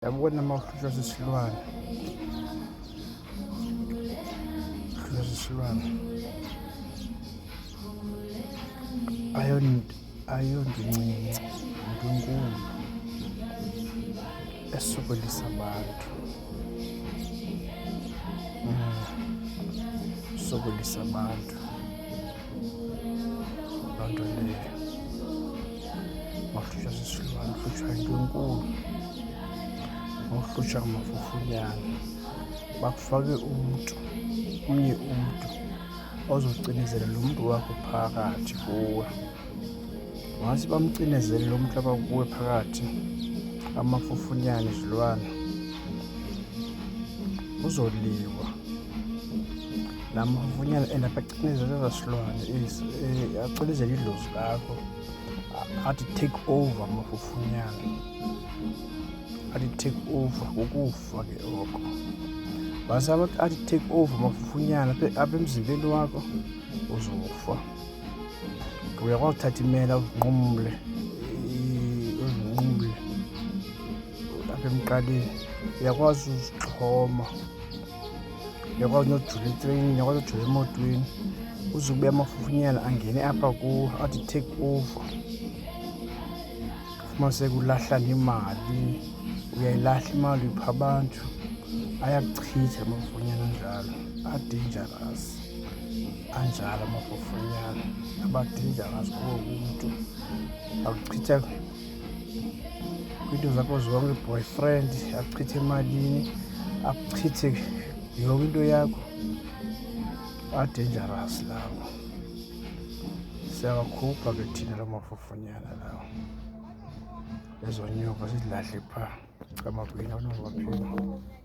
Yabona uma uhlutshwa sisilwane, ayonto incinci, into enkulu esokolisa abantu. Sokolisa abantu loo nto leyo. Mawuhlutshwa sisilwane uhlutshwa yinto enkulu. Mawuhlutshwa ngamafufunyana bakufake omnye umntu ozocinezelela lo mntu wakho phakathi kuwe. Once bamcinezele lo mntu apha kuwe phakathi, amafufunyana, izilwane, uzoliwa. La mafufunyana and acinezele ezaa silwane acinezele idlozi lakho, athi take over amafufunyana. Athi take over, kukufa ke oko. Once athi take over amafufunyana apha emzimbeni wakho, uzofa. Uyakwazi uthatha imela uzinqumle apha emqaleni, uyakwazi uzixhoma, uyakwazi nojula etreyinini, uyakwazi ujula emotweni, uzube amafufunyana angene apha kuwo, athi take over. Ufumaniseke ulahla nemali, uyayilahla imali upha abantu, ayakuchitha amafufunyana anjalo, a-dangerous. Anjalo amafufunyana, aba-dangerous kuwo umntu. Akuchitha kwiinto zakho zonke, boyfriend, akuchithe emalini, akuchithe yonke into yakho. A-dangerous lawo. Siyawakhupha ke thina la mafufunyana lawo. Ezo nyoka sizilahle phaa emakwini, awunobaphila.